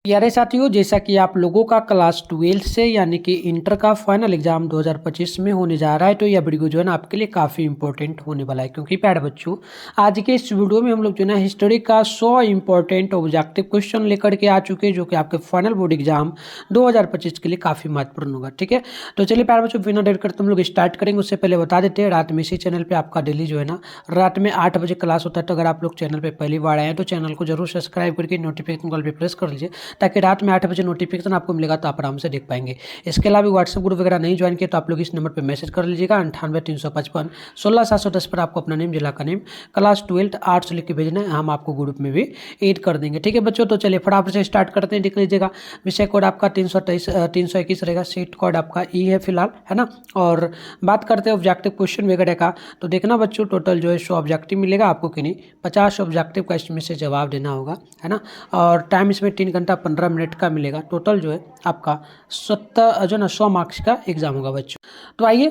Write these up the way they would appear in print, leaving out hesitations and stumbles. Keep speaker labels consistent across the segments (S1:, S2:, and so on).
S1: प्यारे साथियों, जैसा कि आप लोगों का क्लास 12 से यानी कि इंटर का फाइनल एग्जाम 2025 में होने जा रहा है, तो यह वीडियो जो है ना आपके लिए काफ़ी इंपॉर्टेंट होने वाला है। क्योंकि प्यारे बच्चों, आज के इस वीडियो में हम लोग जो है ना हिस्ट्री का 100 इंपॉर्टेंट ऑब्जेक्टिव क्वेश्चन लेकर के आ चुके हैं, जो कि आपके फाइनल बोर्ड एग्जाम 2025 के लिए काफ़ी महत्वपूर्ण होगा। ठीक है, तो चलिए प्यारे बच्चों, बिना देर करते हम लोग स्टार्ट करेंगे। उससे पहले बता देते हैं, रात में इसी चैनल पर आपका डेली जो है ना रात में 8 बजे क्लास होता है। तो अगर आप लोग चैनल पर पहली बार आए हैं तो चैनल को जरूर सब्सक्राइब करके नोटिफिकेशन कॉल पर प्रेस कर लीजिए, ताकि रात में 8 बजे नोटिफिकेशन आपको मिलेगा तो आप आराम से देख पाएंगे। इसके अलावा व्हाट्सएप ग्रुप वगैरह नहीं ज्वाइन किया तो आप लोग इस नंबर पर मैसेज कर लीजिएगा 98 355 16 710 पर। आपको अपना नेम, जिला का नेम, क्लास 12 आर्ट्स लिख के भेजना है, हम आपको ग्रुप में भी ऐड कर देंगे। ठीक है बच्चों, तो चलिए फटाफट से स्टार्ट करते हैं। देख लीजिएगा, विषय कोड आपका 321 रहेगा, सीट कोड आपका ई है फिलहाल, है ना। और बात करते हैं ऑब्जेक्टिव क्वेश्चन वगैरह का, तो देखना बच्चों, टोटल जो है 100 ऑब्जेक्टिव मिलेगा आपको कि नहीं। 50 ऑब्जेक्टिव का इसमें से जवाब देना होगा, है ना। और टाइम इसमें 3 घंटा 15 मिनट का मिलेगा। टोटल जो है आपका 70 जो ना 100 मार्क्स का एग्जाम होगा बच्चों। तो आइए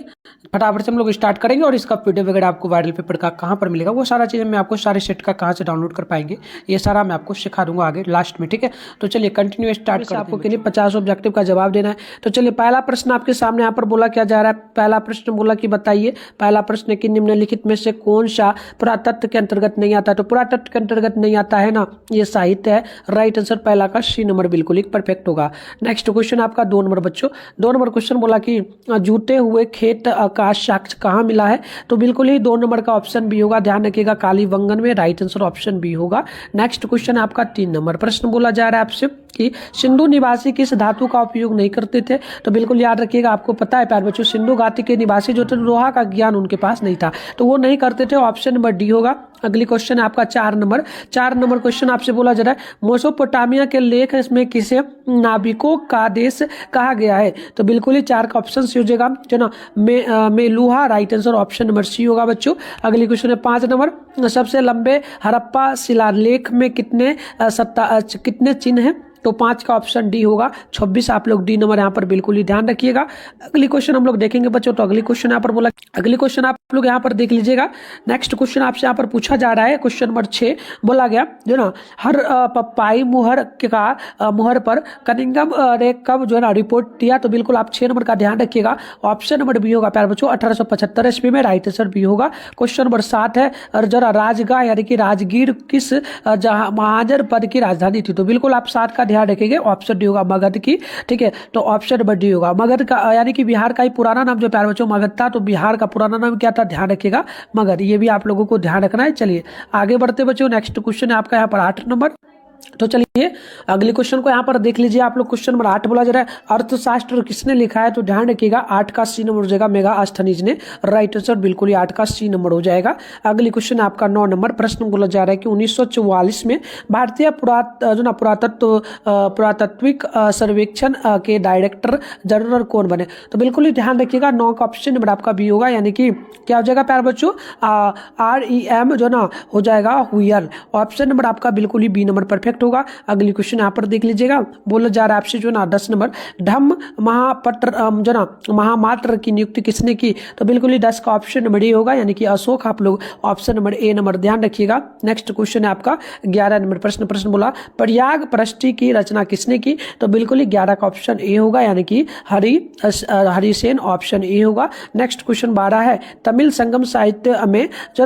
S1: फटाफट से हम लोग स्टार्ट करेंगे। और इसका पीडीएफ वगैरह आपको वायरल पेपर का कहाँ पर मिलेगा, वो सारा चीज़ मैं आपको सारे सेट का कहाँ से डाउनलोड कर पाएंगे, ये सारा मैं आपको सिखा दूंगा आगे लास्ट में। ठीक है, तो चलिए कंटिन्यू स्टार्ट करते हैं। आपको के लिए 50 ऑब्जेक्टिव का जवाब देना है। तो चलिए पहला प्रश्न आपके सामने यहाँ पर बोला क्या जा रहा है। पहला प्रश्न बोला कि बताइए, पहला प्रश्न कि निम्नलिखित में से कौन सा पुरातत्व के अंतर्गत नहीं आता है। तो पुरातत्व के अंतर्गत नहीं आता है ना, ये साहित्य है। राइट आंसर पहला का सी नंबर बिल्कुल ही परफेक्ट होगा। नेक्स्ट क्वेश्चन आपका 2 नंबर बच्चों, 2 नंबर क्वेश्चन बोला कि जूते हुए खेत का साक्ष्य कहाँ मिला है। तो बिल्कुल ही 2 नंबर का ऑप्शन बी होगा, ध्यान रखिएगा, कालीबंगन में। राइट आंसर ऑप्शन बी होगा। नेक्स्ट क्वेश्चन आपका 3 नंबर प्रश्न बोला जा रहा है आपसे कि सिंधु निवासी किस धातु का उपयोग नहीं करते थे। तो बिल्कुल याद रखिएगा, आपको पता है प्यारे बच्चों, सिंधु घाटी के निवासी जो थे लोहा का ज्ञान उनके पास नहीं था, तो वो नहीं करते थे। ऑप्शन नंबर डी होगा। अगली क्वेश्चन है आपका 4 नंबर क्वेश्चन आपसे बोला जा रहा है, मेसोपोटामिया के लेख इसमें किसे नाविकों का देश कहा गया है। तो बिल्कुल ही 4 का ऑप्शन सी हो जाएगा जो ना Meluha. Right answer option number C होगा बच्चों। अगली क्वेश्चन है 5 नंबर, सबसे लंबे हड़प्पा शिलालेख में कितने चिन्ह हैं। तो 5 का ऑप्शन डी होगा, 26। आप लोग डी नंबर यहाँ पर बिल्कुल ही ध्यान रखिएगा। अगली क्वेश्चन हम लोग देखेंगे बच्चों। तो अगली क्वेश्चन यहाँ पर बोला, अगली क्वेश्चन आप लोग यहाँ पर देख लीजिएगा। नेक्स्ट क्वेश्चन आपसे यहाँ पर पूछा जा रहा है, क्वेश्चन नंबर 6 बोला गया जो ना हर पपाई मुहर का मुहर पर कनिंगम ने कब जो है ना रिपोर्ट दिया। तो बिल्कुल आप 6 नंबर का ध्यान रखिएगा, ऑप्शन नंबर बी होगा प्यारे बच्चों, 1875 ईस्वी में। राइट आंसर बी होगा। क्वेश्चन नंबर 7 है, और जरा राजगाह यानी कि राजगीर किस महाजर पद की राजधानी थी। तो बिल्कुल आप 7 का ध्यान रखेंगे, ऑप्शन डी होगा, मगध की। ठीक है, तो ऑप्शन नंबर डी होगा, मगध का, यानी कि बिहार का ही पुराना नाम जो प्यारे बच्चों मगध था। तो बिहार का पुराना नाम क्या था, ध्यान रखिएगा, मगध। ये भी आप लोगों को ध्यान रखना है। चलिए आगे बढ़ते बच्चों। नेक्स्ट क्वेश्चन है आपका यहाँ पर 8 नंबर। तो चलिए अगले क्वेश्चन को यहाँ पर देख लीजिए आप लोग। क्वेश्चन नंबर 8 बोला जा रहा है, अर्थशास्त्र किसने लिखा है। तो ध्यान रखिएगा, 8 का सी नंबर हो जाएगा, मेगास्थनीज ने। राइट आंसर बिल्कुल ही 8 का सी नंबर हो जाएगा। अगली क्वेश्चन आपका 9 नंबर प्रश्न बोला जा रहा है कि 1944 में भारतीय पुरातत्विक सर्वेक्षण के डायरेक्टर जनरल कौन बने। तो बिल्कुल ही ध्यान रखिएगा, 9 का ऑप्शन नंबर आपका बी होगा, यानी कि क्या हो जाएगा प्यारे बच्चों, REM जो ना हो जाएगा, हुयर। ऑप्शन नंबर आपका बिल्कुल ही बी नंबर परफेक्ट होगा। अगली क्वेश्चन यहाँ पर देख लीजिएगा, बोला जा रहा है आपसे जो ना 10 नंबर, धम्म महापत्र जो ना महामात्र की नियुक्ति किसने की। तो बिल्कुल ही 10 का ऑप्शन नंबर ए होगा, यानी कि अशोक। आप लोग ऑप्शन नंबर ए नंबर ध्यान रखिएगा। नेक्स्ट क्वेश्चन है आपका 11 नंबर प्रश्न बोला, प्रयाग प्रष्टि की रचना किसने की। तो बिल्कुल ही 11 का ऑप्शन ए होगा, यानी कि हरिसेन। ऑप्शन ए होगा। नेक्स्ट क्वेश्चन 12 है, तमिल संगम साहित्य में जो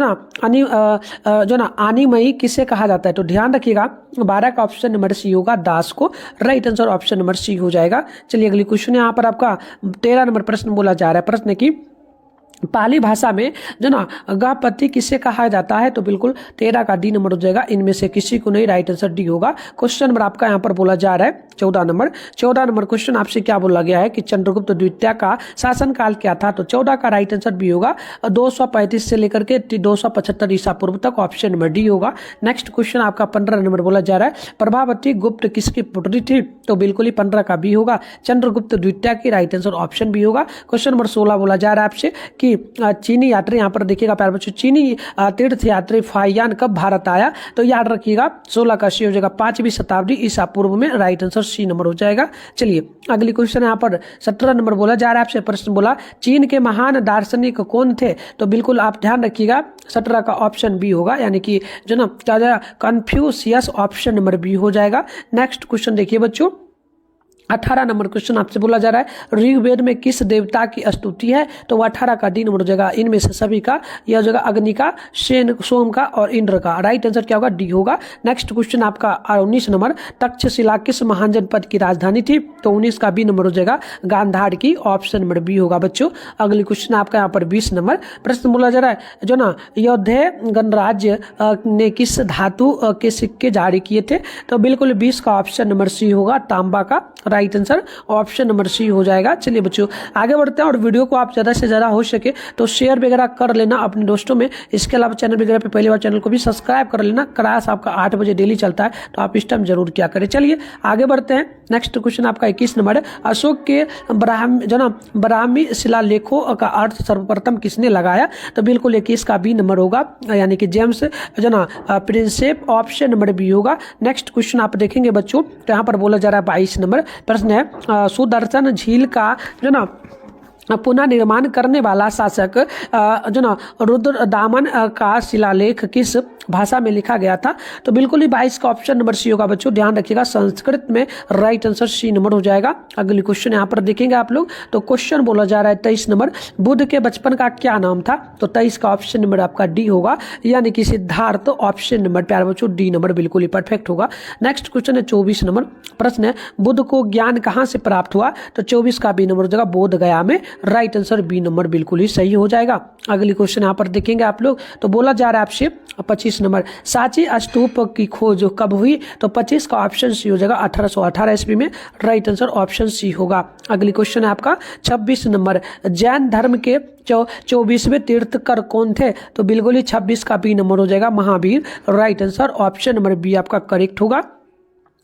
S1: ना आनीमयी किसे कहा जाता है। तो ध्यान रखिएगा, 12 का ऑप्शन नंबर सी होगा, दास को। Right answer option number C हो जाएगा। चलिए अगली क्वेश्चन यहाँ पर आपका 13 नंबर प्रश्न बोला जा रहा है, प्रश्न की पाली भाषा में जो ना गहपति किसे कहा जाता है। तो बिल्कुल 13 का डी नंबर हो जाएगा, इनमें से किसी को नहीं। राइट आंसर डी होगा। क्वेश्चन नंबर आपका यहाँ पर बोला जा रहा है 14 नंबर क्वेश्चन आपसे क्या बोला गया है कि चंद्रगुप्त द्वितीय का शासनकाल क्या था। तो 14 का राइट आंसर बी होगा, 235 से लेकर के 275 ईसा पूर्व तक। ऑप्शन नंबर डी होगा। नेक्स्ट क्वेश्चन आपका 15 नंबर बोला जा रहा है, प्रभावती गुप्त किसकी पुत्री थी। तो बिल्कुल ही 15 का बी होगा, चंद्रगुप्त द्वितीय की। राइट आंसर ऑप्शन बी होगा। क्वेश्चन नंबर 16 बोला जा रहा है आपसे कि चीनी यात्री, यहाँ पर देखिएगा प्यारे बच्चों, चीनी तीर्थ यात्री फाहियान कब भारत आया। तो याद रखिएगा 16 का सी हो जाएगा, 5वीं शताब्दी ईसा पूर्व में। राइट आंसर सी नंबर हो जाएगा। चलिए अगली क्वेश्चन यहाँ पर 17 नंबर बोला जा रहा है आपसे प्रश्न बोला चीन के महान दार्शनिक कौन थे? तो बिल्कुल आप ध्यान रखिएगा 17 का ऑप्शन बी होगा, यानी कि जो ना क्या जाएगा कन्फ्यूशियस, ऑप्शन नंबर बी हो जाएगा। नेक्स्ट क्वेश्चन देखिए बच्चों 18 नंबर क्वेश्चन आपसे बोला जा रहा है ऋग्वेद में किस देवता की स्तुति है? तो वो 18 का डी नंबर हो जाएगा। इनमें से सभी का यह हो जाएगा अग्नि का, सोम का और इंद्र का। राइट आंसर क्या होगा? डी होगा। नेक्स्ट क्वेश्चन आपका 19 नंबर तक्षशिला किस महान जनपद की राजधानी थी? तो 19 का बी नंबर हो जाएगा गांधार की, ऑप्शन नंबर बी होगा बच्चों। अगली क्वेश्चन आपका यहाँ पर 20 नंबर प्रश्न बोला जा रहा है जो ना योद्धे गणराज्य ने किस धातु के सिक्के जारी किए थे? तो बिल्कुल 20 का ऑप्शन नंबर सी होगा, तांबा का। Right answer option number C हो जाएगा। चलिए बच्चों आगे बढ़ते हैं और वीडियो को आप ज़्यादा से ज़्यादा हो सके तो शेयर वगैरह कर लेना अपने दोस्तों में। इसके अलावा चैनल वगैरह पे पहली बार चैनल को भी सब्सक्राइब कर लेना। क्लास आपका 8 बजे डेली चलता है तो आप इस टाइम जरूर क्या करें। चलिए आगे बढ़ते हैं। नेक्स्ट क्वेश्चन आपका 21 नंबर है अशोक के ब्राह्मी शिलालेखों का अर्थ सर्वप्रथम किसने लगाया? तो बिल्कुल 21 का बी नंबर होगा, यानी कि James Prinsep, option number B होगा। नेक्स्ट क्वेश्चन आप देखेंगे बच्चों तो यहाँ पर बोला जा रहा है 22 नंबर प्रश्न है सुदर्शन झील का जो ना पुनः निर्माण करने वाला शासक जो ना रुद्रदामन का शिलालेख किस भाषा में लिखा गया था? तो बिल्कुल ही 22 का ऑप्शन नंबर सी होगा बच्चों, ध्यान रखिएगा संस्कृत में। राइट आंसर सी नंबर हो जाएगा। अगली क्वेश्चन यहाँ पर देखेंगे आप लोग तो क्वेश्चन बोला जा रहा है 23 नंबर बुद्ध के बचपन का क्या नाम था? तो 23 का ऑप्शन नंबर आपका डी होगा, यानी कि सिद्धार्थ, ऑप्शन नंबर प्यारे बच्चों डी नंबर बिल्कुल ही परफेक्ट होगा। नेक्स्ट क्वेश्चन है 24 नंबर प्रश्न है बुद्ध को ज्ञान कहाँ से प्राप्त हुआ? तो 24 का बी नंबर हो जाएगा बोध गया में। राइट आंसर बी नंबर बिल्कुल ही सही हो जाएगा। अगली क्वेश्चन यहाँ पर देखेंगे आप लोग तो बोला जा रहा है आपसे 25 नंबर सांची स्तूप की खोज कब हुई? तो 25 का ऑप्शन सी हो जाएगा 1818 ईस्वी में। राइट आंसर ऑप्शन सी होगा। अगली क्वेश्चन है आपका 26 नंबर जैन धर्म के 24वें तीर्थकर कौन थे? तो बिल्कुल ही 26 का बी नंबर हो जाएगा Mahavir. Right answer option number B आपका करेक्ट होगा।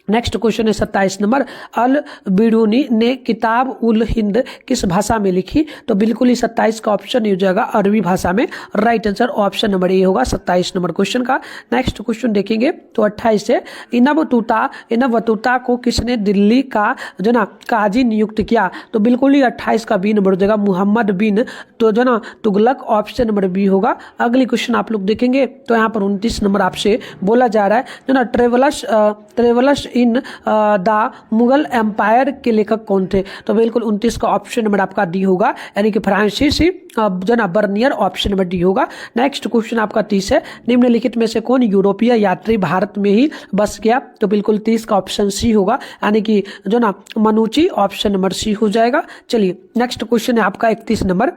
S1: नेक्स्ट क्वेश्चन है 27 नंबर अल बिरूनी ने किताब उल हिंद किस भाषा में लिखी? तो बिल्कुल ही 27 का ऑप्शन हो जाएगा अरबी भाषा में। Right answer option number A होगा 27 नंबर क्वेश्चन का। नेक्स्ट क्वेश्चन देखेंगे तो 28 से इनबतूता को किसने दिल्ली का जो ना काजी नियुक्त किया? तो बिल्कुल ही 28 का बी नंबर हो जाएगा मोहम्मद बिन तो जो ना तुगलक, ऑप्शन नंबर बी होगा। अगली क्वेश्चन आप लोग देखेंगे तो यहाँ पर 29 नंबर आपसे बोला जा रहा है जो ना travellers in the Mughal empire के लेखक कौन थे? तो बिल्कुल 29 का ऑप्शन नंबर आपका डी होगा, यानी कि फ्रांसीसी जो ना बर्नियर, ऑप्शन नंबर डी होगा। नेक्स्ट क्वेश्चन आपका 30 है निम्नलिखित में से कौन यूरोपीय यात्री भारत में ही बस गया? तो बिल्कुल 30 का ऑप्शन सी होगा, यानी कि जो ना मनुची, ऑप्शन नंबर सी हो जाएगा। चलिए नेक्स्ट क्वेश्चन है आपका 31 नंबर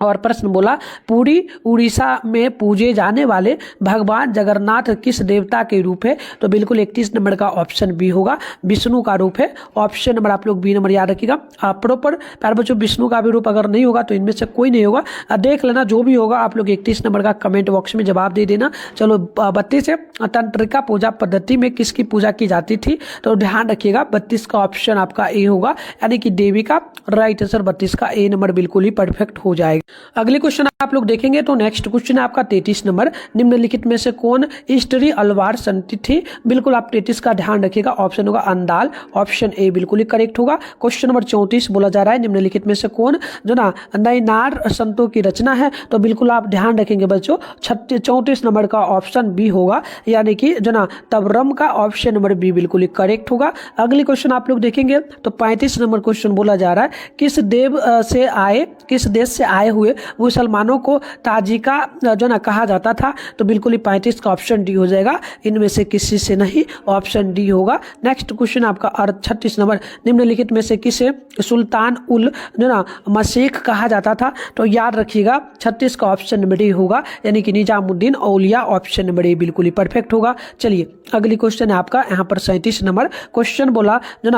S1: और प्रश्न बोला पूरी उड़ीसा में पूजे जाने वाले भगवान जगन्नाथ किस देवता के रूप है? तो बिल्कुल 31 नंबर का ऑप्शन बी होगा, विष्णु का रूप है। ऑप्शन नंबर आप लोग बी नंबर याद रखिएगा। प्रॉपर प्यारे बच्चों विष्णु का भी रूप अगर नहीं होगा तो इनमें से कोई नहीं होगा। देख लेना जो भी होगा आप लोग 31 नंबर का कमेंट बॉक्स में जवाब दे देना। चलो 32 है तंत्रिका पूजा पद्धति में किसकी पूजा की जाती थी? तो ध्यान रखिएगा 32 का ऑप्शन आपका ए होगा, यानी कि देवी का। राइट आंसर 32 का ए नंबर बिल्कुल ही परफेक्ट हो जाएगा। अगले क्वेश्चन आप लोग देखेंगे तो नेक्स्ट क्वेश्चन है आपका 33 नंबर निम्नलिखित में से कौन स्त्री अलवार संति थी? बिल्कुल आप 33 का ध्यान रखिएगा, ऑप्शन होगा अंदाल, ऑप्शन ए बिल्कुल ही करेक्ट होगा। क्वेश्चन नंबर 34 बोला जा रहा है निम्नलिखित में से कौन जो ना नयनार संतों की रचना है? तो बिल्कुल आप ध्यान रखेंगे बच्चों 34 नंबर का ऑप्शन बी होगा, यानी कि जो ना तबरम का, ऑप्शन नंबर बी बिल्कुल ही करेक्ट होगा। अगली क्वेश्चन आप लोग देखेंगे तो 35 नंबर क्वेश्चन बोला जा रहा है किस देश से आए हुए मुसलमानों को ताजिका जो ना कहा जाता था? तो बिल्कुल ही 35 का ऑप्शन डी हो जाएगा, इनमें से किसी से नहीं, ऑप्शन डी होगा। नेक्स्ट क्वेश्चन आपका 36 नंबर निम्नलिखित में से किसे सुल्तान उल जो ना मशीख कहा जाता था? तो याद रखिएगा 36 का ऑप्शन नंबर डी होगा, यानी कि निजामुद्दीन औलिया, ऑप्शन नंबर ए बिल्कुल ही परफेक्ट होगा। चलिए अगली क्वेश्चन है आपका यहाँ पर 37 नंबर क्वेश्चन बोला जो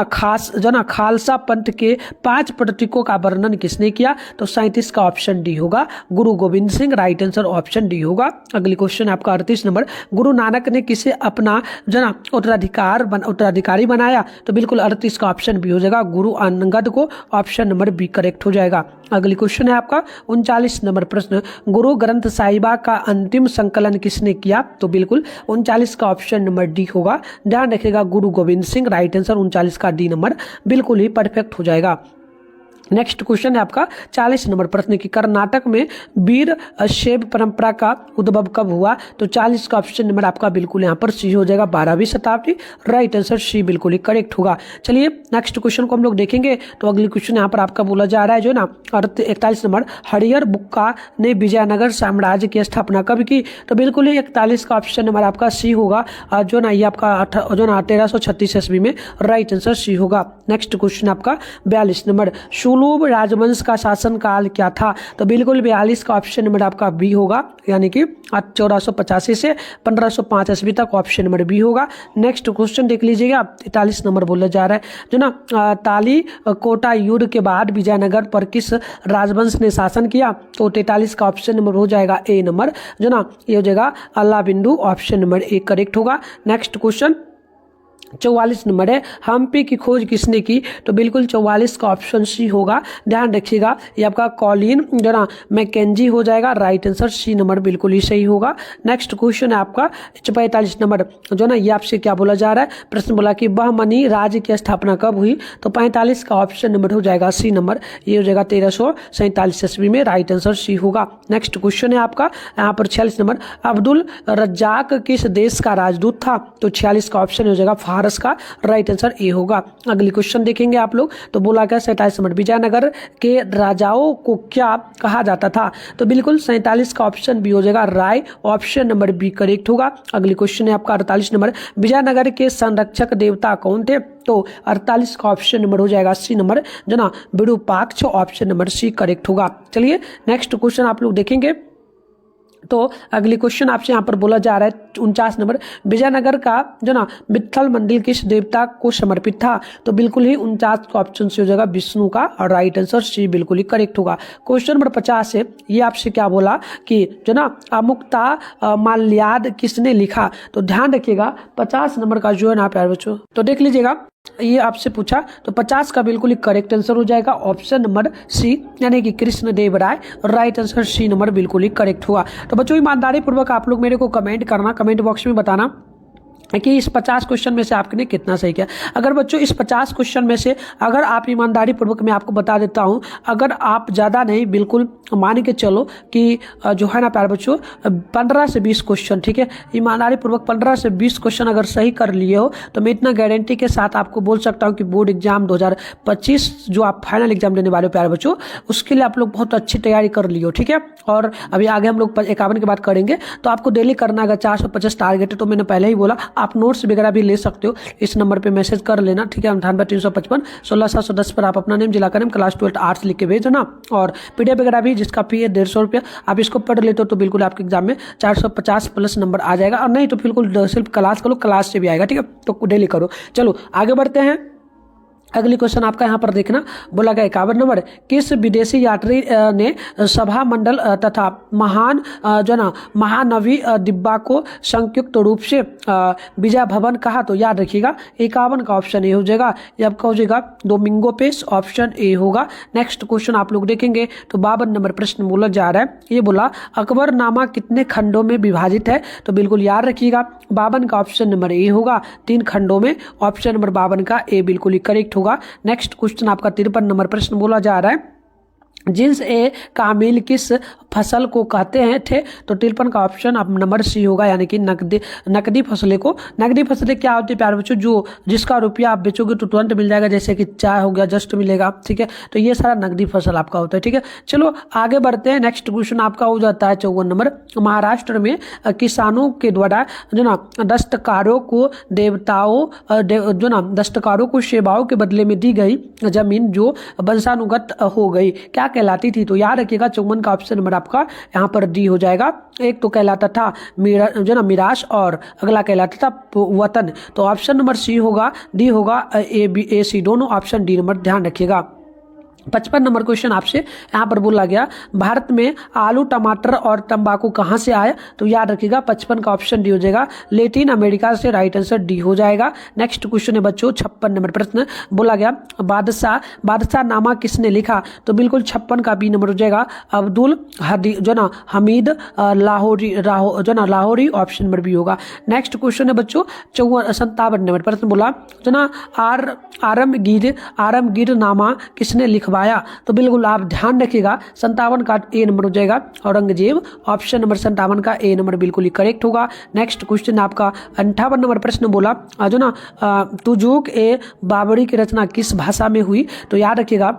S1: ना खालसा पंथ के 5 प्रतीकों का वर्णन किसने किया? तो 37 का ऑप्शन डी होगा गुरु Govind Singh, right answer option D होगा। अगली क्वेश्चन है आपका 38 नंबर, गुरु नानक ने किसे अपना जो ना उत्तराधिकारी बनाया? तो बिल्कुल 38 का ऑप्शन बी हो जाएगा, गुरु अंगद को, ऑप्शन नंबर बी करेक्ट हो जाएगा। अगली क्वेश्चन है आपका 39 नंबर प्रश्न, गुरु ग्रंथ साहिबा का अंतिम संकलन किसने किया? तो बिल्कुल 39 का ऑप्शन नंबर डी होगा। ध्यान रखिएगा, गुरु गोविंद सिंह, राइट आंसर 39 का डी नंबर बिल्कुल ही परफेक्ट हो जाएगा। नेक्स्ट क्वेश्चन है आपका 40 नंबर प्रश्न की, कर्नाटक में वीर शैव परंपरा का उद्भव कब हुआ? तो 40 का ऑप्शन नंबर आपका बिल्कुल यहाँ पर सी हो जाएगा, 12वीं शताब्दी, राइट आंसर सी बिल्कुल ही करेक्ट होगा। चलिए नेक्स्ट क्वेश्चन को हम लोग देखेंगे। तो अगली क्वेश्चन यहाँ पर आपका बोला जा रहा है जो ना 41 नंबर, हरिहर बुक्का ने विजयनगर साम्राज्य की स्थापना कब की? तो बिल्कुल ही 41 का ऑप्शन नंबर आपका सी होगा, जो ना ये आपका जो ना 1336 ईस्वी में, राइट आंसर सी होगा। नेक्स्ट क्वेश्चन आपका 42 नंबर, सुलूब राजवंश का शासनकाल क्या था? तो बिल्कुल 42 का ऑप्शन नंबर आपका बी होगा, यानी कि 1485 से 1505 ईस्वी तक, ऑप्शन नंबर बी होगा। नेक्स्ट क्वेश्चन देख लीजिएगा, 43 नंबर बोला जा रहा है जो ना ताली कोटा युद्ध के बाद विजयनगर पर किस राजवंश ने शासन किया? तो 43 का ऑप्शन नंबर हो जाएगा ए नंबर, जो ना ये हो जाएगा अल्लाबिंदु, ऑप्शन नंबर ए करेक्ट होगा। नेक्स्ट क्वेश्चन 44 नंबर है, हम्पी की खोज किसने की? तो बिल्कुल 44 का ऑप्शन सी होगा। ध्यान रखिएगा, ये आपका कॉलिन जो ना मैकेंजी हो जाएगा, राइट आंसर सी नंबर बिल्कुल ही सही होगा। नेक्स्ट क्वेश्चन है आपका 45 नंबर, जो ना ये आपसे क्या बोला जा रहा है, प्रश्न बोला कि बहमनी राज्य की स्थापना कब हुई? तो 45 का ऑप्शन नंबर हो जाएगा सी नंबर, ये हो जाएगा 1347 ईस्वी में, राइट आंसर सी होगा। नेक्स्ट क्वेश्चन है आपका यहाँ पर 46 नंबर, अब्दुल रज्जाक किस देश का राजदूत था? तो 46 का ऑप्शन हो जाएगा फारस का, राइट आंसर ए होगा। अगली क्वेश्चन देखेंगे आप लोग, तो बोला क्या 47 नंबर, विजयनगर के राजाओं को क्या कहा जाता था? तो बिल्कुल 47 का ऑप्शन बी हो जाएगा, राय, ऑप्शन नंबर बी करेक्ट होगा। अगली क्वेश्चन है आपका 48 नंबर, विजयनगर के संरक्षक देवता कौन थे? तो 48 का ऑप्शन नंबर हो जाएगा सी नंबर, जो ना Virupaksha, option number C correct होगा। चलिए नेक्स्ट क्वेश्चन आप लोग देखेंगे। तो अगली क्वेश्चन आपसे यहाँ पर बोला जा रहा है 49 नंबर, विजयनगर का जो ना विट्ठल मंदिर किस देवता को समर्पित था? तो बिल्कुल ही 49 का ऑप्शन से हो जाएगा विष्णु का, और राइट आंसर सी बिल्कुल ही करेक्ट होगा। क्वेश्चन नंबर 50 है, ये आपसे क्या बोला कि जो ना अमुक्ता माल्याद किसने लिखा? तो ध्यान रखिएगा 50 नंबर का जो है ना प्यारे बच्चों, तो देख लीजिएगा, ये आपसे पूछा, तो 50 का बिल्कुल ही करेक्ट आंसर हो जाएगा ऑप्शन नंबर सी, यानी कि कृष्ण देव राय, राइट आंसर सी नंबर बिल्कुल ही करेक्ट हुआ। तो बच्चों ईमानदारी पूर्वक आप लोग मेरे को कमेंट करना, कमेंट बॉक्स में बताना कि इस 50 क्वेश्चन में से आपने कितना सही किया। अगर बच्चों इस 50 क्वेश्चन में से अगर आप ईमानदारी पूर्वक, मैं आपको बता देता हूं, अगर आप ज़्यादा नहीं, बिल्कुल मान के चलो कि जो है ना प्यारे बच्चों 15 से 20 क्वेश्चन, ठीक है, ईमानदारी पूर्वक 15 से 20 क्वेश्चन अगर सही कर लिए हो, तो मैं इतना गारंटी के साथ आपको बोल सकता हूँ कि बोर्ड एग्जाम 2025 जो आप फाइनल एग्जाम देने वाले हो प्यारे बच्चों, उसके लिए आप लोग बहुत अच्छी तैयारी कर लियो, ठीक है। और अभी आगे हम लोग 51 की बात करेंगे, तो आपको डेली करना अगर 450 टारगेट है, तो मैंने पहले ही बोला आप नोट्स वगैरह भी ले सकते हो, इस नंबर पे मैसेज कर लेना, ठीक है, 98 355 16 पर आप अपना नेम, जिला का नेम, क्लास 12 आर्ट्स लिख के भेजना, और पीडीएफ वगैरह भी जिसका फी है 150 रुपया, आप इसको पढ़ लेते हो तो बिल्कुल आपके एग्जाम में 450 प्लस नंबर आ जाएगा, और नहीं तो बिल्कुल सिर्फ क्लास करो, क्लास से भी आएगा, ठीक है, तो डेली करो। चलो आगे बढ़ते हैं। अगली क्वेश्चन आपका यहाँ पर देखना, बोला गया 51 नंबर, किस विदेशी यात्री ने सभा मंडल तथा महान जो ना महानवी दिब्बा को संयुक्त रूप से विजय भवन कहा? तो याद रखिएगा 51 का ऑप्शन ए हो जाएगा, ये आपका हो जाएगा डोमिंगो पेस, ऑप्शन ए होगा। नेक्स्ट क्वेश्चन आप लोग देखेंगे तो 52 नंबर प्रश्न बोला जा रहा है, ये बोला अकबरनामा कितने खंडों में विभाजित है? तो बिल्कुल याद रखिएगा 52 का ऑप्शन नंबर ए होगा, 3 खंडों में, ऑप्शन नंबर 52 का ए बिल्कुल ही करेक्ट होगा। नेक्स्ट क्वेश्चन आपका 53 नंबर प्रश्न बोला जा रहा है, जिन्स ए कामिल किस फसल को कहते हैं थे? तो 53 का ऑप्शन अब नंबर सी होगा, यानी कि नकदी फसलें को। नकदी फसलें क्या होती है प्यारे बच्चों? जो जिसका रुपया आप बेचोगे तो तुरंत मिल जाएगा, जैसे कि चाय हो गया, जस्ट मिलेगा, ठीक है, तो ये सारा नकदी फसल आपका होता है, ठीक है। चलो आगे बढ़ते हैं। नेक्स्ट क्वेश्चन आपका हो जाता है 54 नंबर, महाराष्ट्र में किसानों के द्वारा जो ना दस्तकारों को जो ना दस्तकारों को सेवाओं के बदले में दी गई जमीन जो वंशानुगत हो गई, क्या कहलाती थी? तो याद रखिएगा 54 का ऑप्शन नंबर आपका यहाँ पर डी हो जाएगा। एक तो कहलाता था जो ना मिराश, और अगला कहलाता था वतन, तो ऑप्शन नंबर सी होगा, डी होगा, ए बी ए सी दोनों ऑप्शन डी नंबर ध्यान रखिएगा। 55 नंबर क्वेश्चन आपसे यहाँ पर बोला गया, भारत में आलू, टमाटर और तंबाकू कहाँ से आया? तो याद रखिएगा 55 का ऑप्शन डी हो जाएगा लैटिन अमेरिका से। राइट आंसर डी हो जाएगा। नेक्स्ट क्वेश्चन है बच्चों 56 नंबर प्रश्न बोला गया, बादशाह नामा किसने लिखा? तो बिल्कुल 56 का बी नंबर हो जाएगा Abdul Hamid Lahori. Option number B होगा। नेक्स्ट क्वेश्चन है बच्चों 57 नंबर प्रश्न बोला आरमगीर नामा किसने लिखवाया? तो बिल्कुल आप ध्यान रखिएगा 57 का ए नंबर हो जाएगा औरंगजेब। ऑप्शन नंबर 57 का ए नंबर बिल्कुल ही करेक्ट होगा। नेक्स्ट क्वेश्चन आपका 58 नंबर प्रश्न बोला तुजुक ए बाबरी की रचना किस भाषा में हुई? तो याद रखिएगा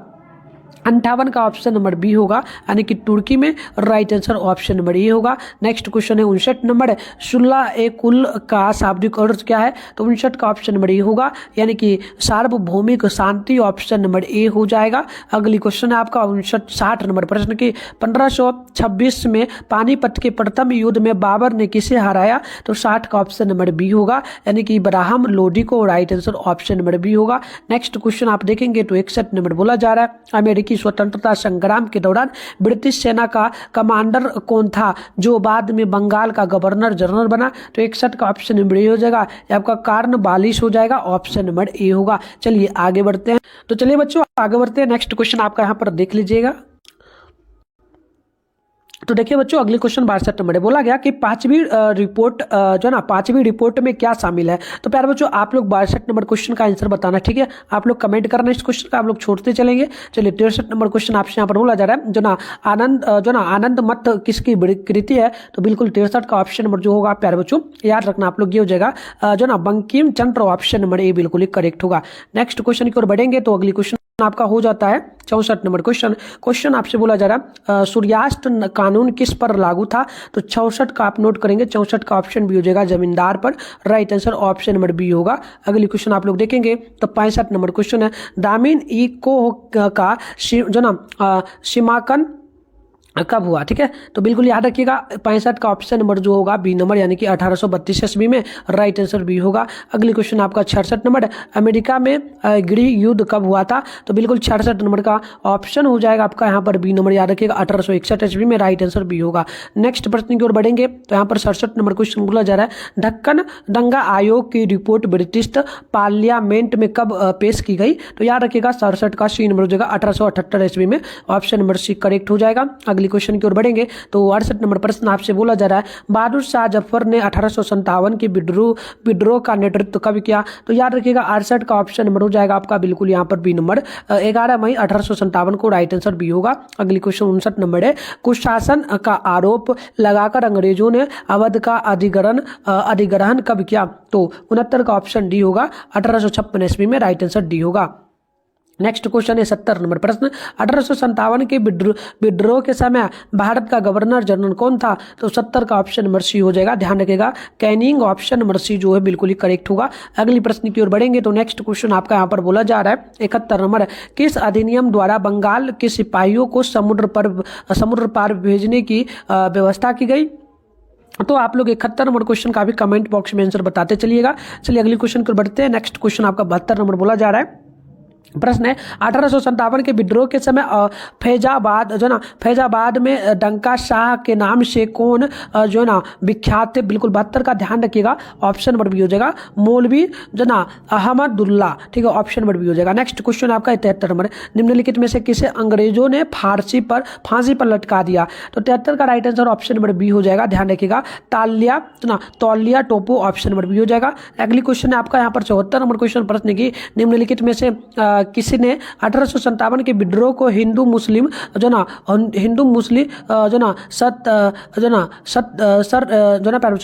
S1: 58 का ऑप्शन नंबर बी होगा यानी कि तुर्की में। Right answer option number A होगा। नेक्स्ट क्वेश्चन है 59 नंबर, सुल्ला ए कुल का शाब्दिक अर्थ क्या है? तो 59 का ऑप्शन नंबर ए होगा यानी कि सार्वभौमिक शांति। ऑप्शन नंबर ए हो जाएगा। अगली क्वेश्चन है आपका 60 नंबर प्रश्न की 1526 में पानीपत के प्रथम युद्ध में बाबर ने किसे हराया? तो 60 का ऑप्शन नंबर बी होगा यानी कि इब्राहिम लोदी को। Right answer option number B होगा। नेक्स्ट क्वेश्चन आप देखेंगे तो 61 नंबर बोला जा रहा है, अमेरिकी स्वतंत्रता संग्राम के दौरान ब्रिटिश सेना का कमांडर कौन था जो बाद में बंगाल का गवर्नर जनरल बना? तो 61 का ऑप्शन नंबर ए हो जाएगा। आपका कार्नवालिस हो जाएगा। ऑप्शन नंबर ए होगा। चलिए आगे बढ़ते हैं। तो चलिए बच्चों आगे बढ़ते हैं। नेक्स्ट क्वेश्चन आपका यहाँ पर देख लीजिएगा। तो देखिए बच्चों अगले क्वेश्चन 62 नंबर है, बोला गया कि पांचवी रिपोर्ट में क्या शामिल है? तो प्यारे बच्चों आप लोग 62 नंबर क्वेश्चन का आंसर बताना, ठीक है? आप लोग कमेंट करना इस क्वेश्चन का, आप लोग छोड़ते चलेंगे। चलिए 63 नंबर क्वेश्चन आपसे यहाँ पर बोला जा रहा है आनंद मत किसकी कृति है? तो बिल्कुल 63 का ऑप्शन नंबर जो होगा प्यारे बच्चों याद रखना आप लोग ये हो जाएगा बंकिम चंद्र। ऑप्शन नंबर ए बिल्कुल ही करेक्ट होगा। नेक्स्ट क्वेश्चन की ओर बढ़ेंगे तो अगली क्वेश्चन आपका हो जाता है 64 नंबर क्वेश्चन आपसे बोला जा रहा है सूर्यास्त कानून किस पर लागू था? तो 64 का आप नोट करेंगे, 64 का ऑप्शन बी हो जाएगा जमींदार पर। Right answer option number B होगा। अगली क्वेश्चन आप लोग देखेंगे तो 65 नंबर क्वेश्चन है, दामिन ई को का सीमांकन कब हुआ? ठीक है, तो बिल्कुल याद रखिएगा 65 का ऑप्शन नंबर जो होगा बी नंबर यानी कि 1832 ईस्वी में। राइट आंसर बी होगा। अगली क्वेश्चन आपका 66 नंबर, अमेरिका में गृह युद्ध कब हुआ था? तो बिल्कुल 66 नंबर का ऑप्शन हो जाएगा आपका यहाँ पर बी नंबर याद रखिएगा 1861 ईस्वी में। राइट आंसर बी होगा। नेक्स्ट प्रश्न की ओर बढ़ेंगे तो यहाँ पर 67 नंबर क्वेश्चन बोला जा रहा है, ढक्कन दंगा आयोग की रिपोर्ट ब्रिटिश पार्लियामेंट में कब पेश की गई? तो याद रखिएगा 67 का सी नंबर हो जाएगा 1878 ईस्वी में। ऑप्शन नंबर सी करेक्ट हो जाएगा। अगली क्वेश्चन की ओर बढ़ेंगे तो 68 नंबर प्रश्न आपसे बोला जा रहा है, बहादुर शाह जफर ने 1857 के विद्रोह का नेतृत्व कब किया? तो याद रखिएगा 68 का ऑप्शन नंबर हो जाएगा आपका बिल्कुल यहाँ पर बी नंबर 11 मई 1857 को। राइट आंसर बी होगा। अगली क्वेश्चन 59 नंबर है, कुशासन का आरोप लगाकर अंग्रेजों ने अवध का अधिग्रहण कब किया? तो 69 का ऑप्शन डी होगा 1856 ईस्वी में। राइट आंसर डी होगा। नेक्स्ट क्वेश्चन है 70 नंबर प्रश्न, 1857 के विद्रोह के समय भारत का गवर्नर जनरल कौन था? तो 70 का ऑप्शन नंबर सी हो जाएगा। ध्यान रखिएगा कैनिंग। ऑप्शन नंबर सी जो है बिल्कुल ही करेक्ट होगा। अगली प्रश्न की ओर बढ़ेंगे तो नेक्स्ट क्वेश्चन आपका यहाँ पर बोला जा रहा है 71 नंबर, किस अधिनियम द्वारा बंगाल के सिपाहियों को समुद्र पार भेजने की व्यवस्था की गई? तो आप लोग 71 नंबर क्वेश्चन का भी कमेंट बॉक्स में आंसर बताते चलिएगा। चलिए अगली क्वेश्चन को बढ़ते हैं। नेक्स्ट क्वेश्चन आपका 72 नंबर बोला जा रहा है, प्रश्न है 1857 के विद्रोह के समय फैजाबाद में डंका शाह के नाम से कौन विख्यात थे? बिल्कुल 72 का ध्यान रखिएगा। ऑप्शन नंबर बी हो जाएगा मौलवी अहमदुल्ला। ठीक है, ऑप्शन नंबर बी हो जाएगा। नेक्स्ट क्वेश्चन आपका 73 नंबर, निम्नलिखित में से किसे अंग्रेजों ने फांसी पर लटका दिया? तो 73 का right answer option number B हो जाएगा। ध्यान रखिएगा तौलिया टोपो। ऑप्शन नंबर बी हो जाएगा। अगली क्वेश्चन है आपका यहाँ पर 74 नंबर क्वेश्चन प्रश्न की, निम्नलिखित में से किसी ने 1857 के विद्रोह को हिंदू मुस्लिम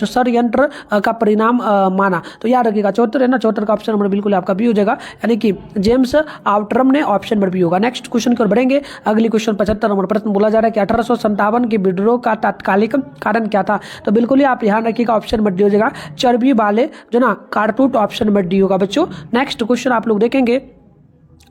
S1: षड्यंत्र का परिणाम माना? तो याद रखिएगा 74 है ना, 74 का ऑप्शन नंबर बिल्कुल आपका बी हो जाएगा यानी कि जेम्स आउटरम ने। ऑप्शन नंबर बी होगा। नेक्स्ट क्वेश्चन की ओर बढ़ेंगे। अगली क्वेश्चन 75 नंबर प्रश्न बोला जा रहा है कि 1857 के विद्रोह का तात्कालिक कारण क्या था? तो बिल्कुल ही आप ध्यान रखिएगा ऑप्शन नंबर डी हो जाएगा चर्बी वाले कारतूस। ऑप्शन नंबर डी होगा बच्चों। नेक्स्ट क्वेश्चन आप लोग देखेंगे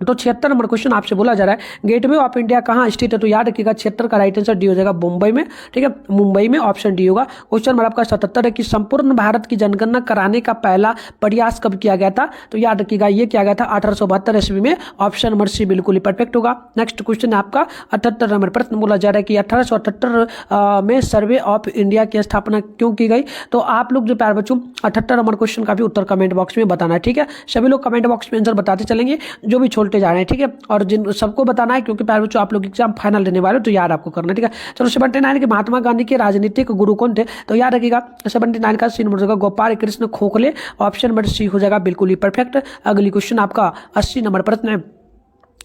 S1: तो 76 नंबर क्वेश्चन आपसे बोला जा रहा है गेटवे ऑफ इंडिया कहाँ स्थित है, तो याद रखिएगा 76 का राइट आंसर डी हो जाएगा मुंबई में, ठीक है, मुंबई में ऑप्शन डी होगा। क्वेश्चन नंबर आपका 77 है कि संपूर्ण भारत की जनगणना कराने का पहला प्रयास कब किया गया था, तो याद रखिएगा ये किया गया था 1872 ईस्वी में, ऑप्शन नंबर सी बिल्कुल ही परफेक्ट होगा। नेक्स्ट क्वेश्चन है आपका 78 नंबर प्रश्न बोला जा रहा है कि 1878 में सर्वे ऑफ इंडिया की स्थापना क्यों की गई, तो आप लोग जो प्यार बच्चों 78 नंबर क्वेश्चन का भी उत्तर कमेंट बॉक्स में बताना है, ठीक है, सभी लोग कमेंट बॉक्स में आंसर बताते चलेंगे जो भी छोड़ते जा रहे हैं, ठीक है, और जिन सबको बताना है क्योंकि प्यारे बच्चों आप लोग एग्जाम फाइनल देने वाले हो तो याद आपको करना है, ठीक है। चलो 79 के महात्मा गांधी के राजनीतिक गुरु कौन थे, तो याद रखिएगा 79 का सी नंबर होगा Gopal Krishna Gokhale, option number C हो जाएगा बिल्कुल ही परफेक्ट। अगली क्वेश्चन आपका 80 नंबर प्रश्न है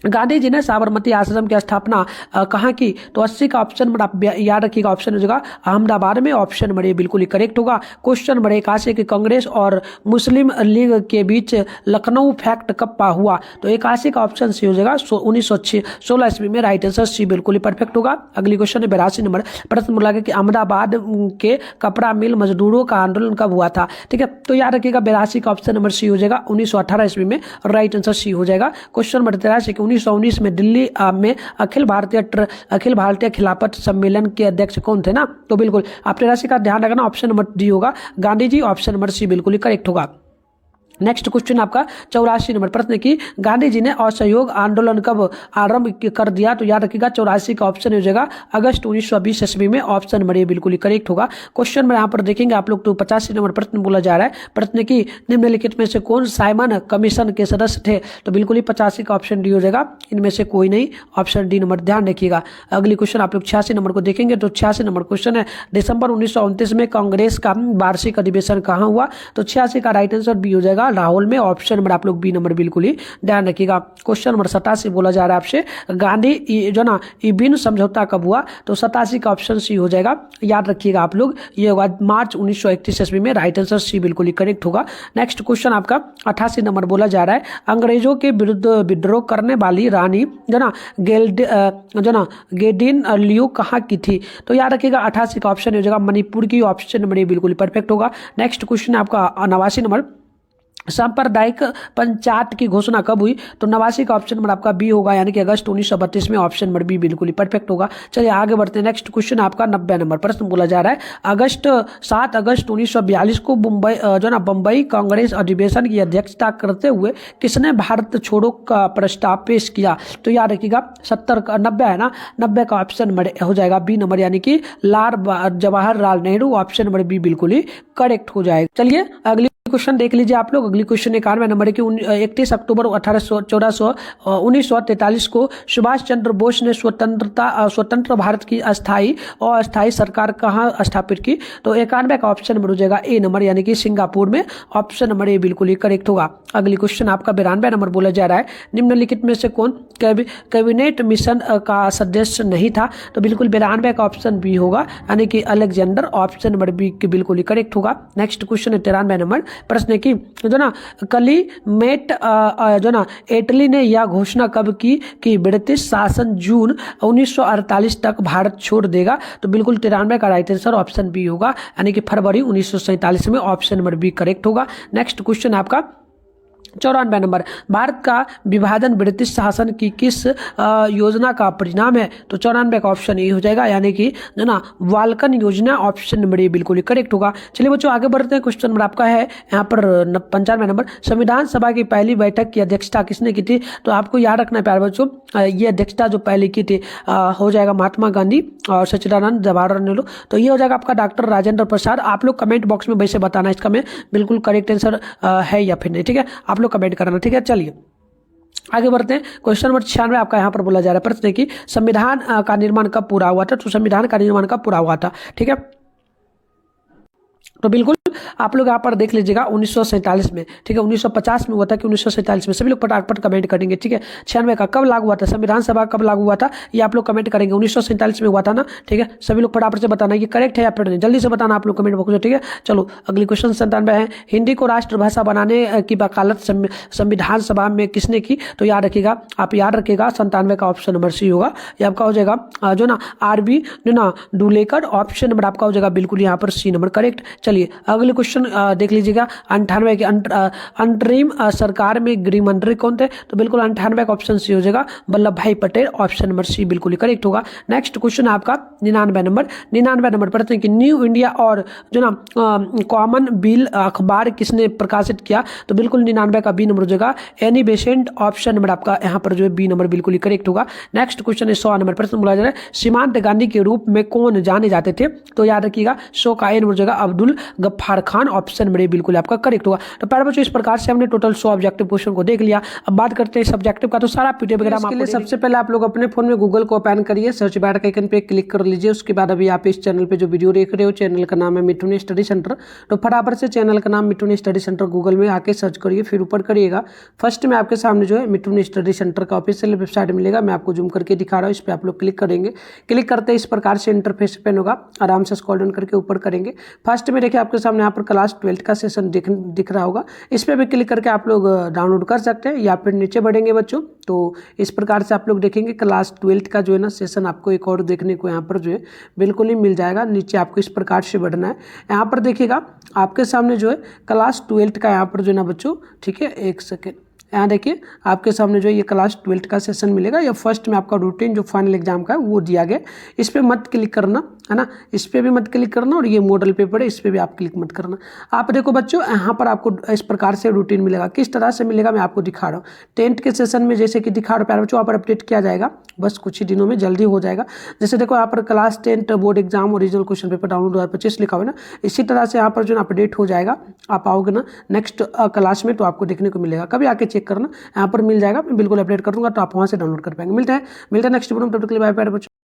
S1: गांधी जी ने साबरमती आश्रम की स्थापना कहाँ की, तो 80 का ऑप्शन नंबर आप याद रखिएगा ऑप्शन हो जाएगा अहमदाबाद में, ऑप्शन नंबर ये बिल्कुल ही करेक्ट होगा। क्वेश्चन नंबर 81 की कांग्रेस और मुस्लिम लीग के बीच लखनऊ फैक्ट कब हुआ, तो 81 का ऑप्शन सी हो जाएगा 1916 ईस्वी में, राइट आंसर सी बिल्कुल ही परफेक्ट होगा। अगली क्वेश्चन है 82 नंबर प्रश्न बोला गया कि अहमदाबाद के कपड़ा मिल मजदूरों का आंदोलन कब हुआ था, ठीक है, तो याद रखिएगा 82 का ऑप्शन नंबर सी हो जाएगा 1918 ईस्वी में, राइट आंसर सी हो जाएगा। क्वेश्चन नंबर 83 की 1919 में दिल्ली में अखिल भारतीय खिलाफत सम्मेलन के अध्यक्ष कौन थे ना, तो बिल्कुल आप 83 का ध्यान रखना, ऑप्शन नंबर डी होगा गांधी जी, ऑप्शन नंबर सी बिल्कुल ही करेक्ट होगा। नेक्स्ट क्वेश्चन आपका 84 नंबर प्रश्न की गांधी जी ने असहयोग आंदोलन कब आरंभ कर दिया, तो याद रखिएगा 84 का ऑप्शन हो जाएगा अगस्त 1920 ईस्वी में, ऑप्शन नंबर ए बिल्कुल ही करेक्ट होगा। क्वेश्चन में यहाँ पर देखेंगे आप लोग तो 85 नंबर प्रश्न बोला जा रहा है प्रश्न की निम्नलिखित में से कौन साइमन कमीशन के सदस्य थे, तो बिल्कुल ही 85 का ऑप्शन डी हो जाएगा, इनमें से कोई नहीं, ऑप्शन डी नंबर ध्यान रखिएगा। अगली क्वेश्चन आप लोग 86 नंबर को देखेंगे तो 86 नंबर क्वेश्चन है दिसंबर 1929 में कांग्रेस का वार्षिक अधिवेशन कहाँ हुआ, तो 86 का राइट आंसर बी हो जाएगा राहुल में, ऑप्शन नंबर आप लोग बी नंबर बिल्कुल ही ध्यान रखिएगा। क्वेश्चन नंबर 87 बोला जा रहा है आपसे गांधी जो ना इबिन समझौता कब हुआ, तो 87 का ऑप्शन सी हो जाएगा, याद रखिएगा आप लोग ये होगा मार्च 1931 ईस्वी में, राइट आंसर सी बिल्कुल ही करेक्ट होगा। नेक्स्ट क्वेश्चन आपका 88 नंबर बोला जा रहा है अंग्रेजों के विरुद्ध विद्रोह करने वाली रानी जो ना गेडिन लियो कहाँ की थी, तो याद रखिएगा 88 का ऑप्शन हो जाएगा मणिपुर की, ऑप्शन नंबर बिल्कुल ही परफेक्ट होगा। नेक्स्ट क्वेश्चन आपका 89 नंबर सांप्रदायिक पंचायत की घोषणा कब हुई, तो 89 का ऑप्शन नंबर आपका बी होगा, यानी कि अगस्त 1932 में, ऑप्शन नंबर बी बिल्कुल ही परफेक्ट होगा। चलिए आगे बढ़ते हैं। नेक्स्ट क्वेश्चन आपका 90 नंबर प्रश्न बोला जा रहा है 7 अगस्त 1942 को बम्बई कांग्रेस अधिवेशन की अध्यक्षता करते हुए किसने भारत छोड़ो का प्रस्ताव पेश किया, तो याद रखिएगा 90 है ना, 90 का ऑप्शन नंबर हो जाएगा बी नंबर, यानी कि Jawaharlal Nehru, option number B बिल्कुल ही करेक्ट हो जाएगा। चलिए अगली क्वेश्चन देख लीजिए आप लोग। अगली क्वेश्चन 91 नंबर है कि 31 अक्टूबर 1943 को सुभाष चंद्र बोस ने स्वतंत्र भारत की अस्थाई और अस्थाई सरकार कहाँ स्थापित की, तो 91 का ऑप्शन नंबर हो जाएगा ए नंबर, यानी कि सिंगापुर में, ऑप्शन नंबर ए बिल्कुल ही करेक्ट होगा। अगली क्वेश्चन आपका 92 नंबर बोला जा रहा है निम्नलिखित में से कौन कैबिनेट मिशन का सदस्य नहीं था, तो बिल्कुल 92 का ऑप्शन बी होगा, यानी कि अलेक्जेंडर, ऑप्शन नंबर बी बिल्कुल ही करेक्ट होगा। नेक्स्ट क्वेश्चन है 93 नंबर प्रश्न की कलीमेट इटली ने यह घोषणा कब की कि ब्रिटिश शासन जून 1948 तक भारत छोड़ देगा, तो बिल्कुल 93 का राइट आंसर ऑप्शन बी होगा, यानी कि फरवरी 1947 में, ऑप्शन नंबर बी करेक्ट होगा। नेक्स्ट क्वेश्चन आपका 94 नंबर भारत का विभाजन ब्रिटिश शासन की किस योजना का परिणाम है, तो 94 का ऑप्शन ए हो जाएगा, यानी कि वाल्कन योजना, ऑप्शन नंबर ए बिल्कुल ही करेक्ट होगा। चलिए बच्चों आगे बढ़ते हैं। क्वेश्चन नंबर आपका है यहाँ पर 95 नंबर संविधान सभा की पहली बैठक की अध्यक्षता किसने की थी, तो आपको याद रखना है प्यारे बच्चों ये अध्यक्षता जो पहले की थी हो जाएगा महात्मा गांधी और सच्चिदानंद जवाहरलाल नेहरू, तो ये हो जाएगा आपका डॉक्टर राजेंद्र प्रसाद। आप लोग कमेंट बॉक्स में वैसे बताना इसका में बिल्कुल करेक्ट आंसर है या फिर नहीं, ठीक है, आप लोग कमेंट करना, ठीक है। चलिए आगे बढ़ते हैं। क्वेश्चन नंबर 96 आपका यहाँ पर बोला जा रहा है प्रश्न की संविधान का निर्माण कब पूरा हुआ था, तो संविधान का निर्माण कब पूरा हुआ था, ठीक है, तो बिल्कुल आप लोग यहाँ पर देख लीजिएगा 1947 में, ठीक है, 1950 में हुआ था कि 1947 में, सभी लोग फटाफट कमेंट करेंगे, ठीक है। 96 का कब लागू हुआ था, संविधान सभा कब लागू हुआ था, ये आप लोग कमेंट करेंगे, 1947 में हुआ था ना, ठीक है, सभी लोग फटाफट से बताना ये करेक्ट है या फिर नहीं, जल्दी से बताना आप लोग कमेंट बॉक्स में, ठीक है। चलो अगली क्वेश्चन 97 है हिंदी को राष्ट्रभाषा बनाने की वकालत संविधान सभा में किसने की, तो याद रखिएगा, आप याद रखिएगा 97 का ऑप्शन नंबर सी होगा, ये आपका हो जाएगा RB डुलेकर, ऑप्शन नंबर आपका हो जाएगा बिल्कुल यहाँ पर सी नंबर करेक्ट। चलिए अगले क्वेश्चन देख लीजिएगा। 98 की अंतरिम सरकार में गृह मंत्री कौन थे? तो बिल्कुल 98 का ऑप्शन सी हो जाएगा वल्लभ भाई पटेल, ऑप्शन नंबर सी बिल्कुल करेक्ट होगा। नेक्स्ट क्वेश्चन आपका 99 नंबर पढ़ते हैं कि न्यू इंडिया और जो ना कॉमन बिल अखबार किसने प्रकाशित किया? तो बिल्कुल 99 का बी नंबर हो जाएगा एनी बेसेंट, ऑप्शन नंबर आपका यहाँ पर जो है बी नंबर बिल्कुल करेक्ट होगा। नेक्स्ट क्वेश्चन है 100 नंबर प्रश्न बोला जा रहा है सीमांत गांधी के रूप में कौन जाने जाते थे? तो याद रखिएगा 100 का ए नंबर हो जाएगा अब्दुल गफ्फार खान, ऑप्शन नंबर बिल्कुल आपका करेक्ट होगा। तो प्यारे बच्चों इस प्रकार से हमने टोटल 100 ऑब्जेक्टिव क्वेश्चन को देख लिया। अब बात करते हैं सब्जेक्टिव का। तो सारा पीडीएफ वगैरह आपके लिए सबसे पहले आप लोग अपने फोन में गूगल को ओपन करिए, सर्च बार के आइकन पे क्लिक कर लीजिए। उसके बाद अभी आप इस चैनल पे जो वीडियो देख रहे हो चैनल का नाम है मिठुन स्टडी सेंटर। तो फटाफट से चैनल का नाम मिठुन स्टडी सेंटर गूगल में आके सर्च करिए, फिर ऊपर करिएगा। फर्स्ट में आपके सामने जो है मिठुन स्टडी सेंटर का ऑफिशियल वेबसाइट मिलेगा। मैं आपको जूम करके दिखा रहा हूँ, इस पर आप लोग क्लिक करेंगे। क्लिक करते इस प्रकार से इंटरफेस ओपन होगा, आराम से स्क्रॉल डाउन करके ऊपर करेंगे। फर्स्ट में देखिए आपके सामने यहाँ पर क्लास 12 का सेशन दिख रहा होगा, इस पर भी क्लिक करके आप लोग डाउनलोड कर सकते हैं या फिर नीचे बढ़ेंगे बच्चों तो इस प्रकार से आप लोग देखेंगे क्लास 12 का जो है ना सेशन आपको एक और देखने को यहाँ पर जो है बिल्कुल ही मिल जाएगा। नीचे आपको इस प्रकार से बढ़ना है। यहाँ पर देखिएगा आपके सामने जो है क्लास 12 का यहाँ पर जो है ना बच्चों, ठीक है, एक सेकेंड, यहाँ देखिए आपके सामने जो ये क्लास 12 का सेशन मिलेगा। या फर्स्ट में आपका रूटीन जो फाइनल एग्जाम का है वो दिया गया, इस पर मत क्लिक करना है ना, इस पर भी मत क्लिक करना। और ये मॉडल पेपर है, इस पर भी आप क्लिक मत करना। आप देखो बच्चों यहाँ पर आपको इस प्रकार से रूटीन मिलेगा। किस तरह से मिलेगा मैं आपको दिखा रहा हूँ। 10th के सेशन में जैसे कि दिखा रहा हूँ प्यारे बच्चों, यहाँ पर अपडेट किया जाएगा, बस कुछ ही दिनों में जल्दी हो जाएगा। जैसे देखो यहाँ पर class 10 board exam original question paper download 2025 लिखा हुआ है ना, इसी तरह से यहाँ पर जो अपडेट हो जाएगा। आप आओगे ना नेक्स्ट क्लास में तो आपको देखने को मिलेगा, कभी आके चेक करना, यहाँ पर मिल जाएगा। मैं बिल्कुल अपडेट कर दूंगा तो आप वहाँ से डाउनलोड कर पाएंगे। मिलते हैं नेक्स्ट वीडियो में, तब तक के लिए बाय बाय बच्चों।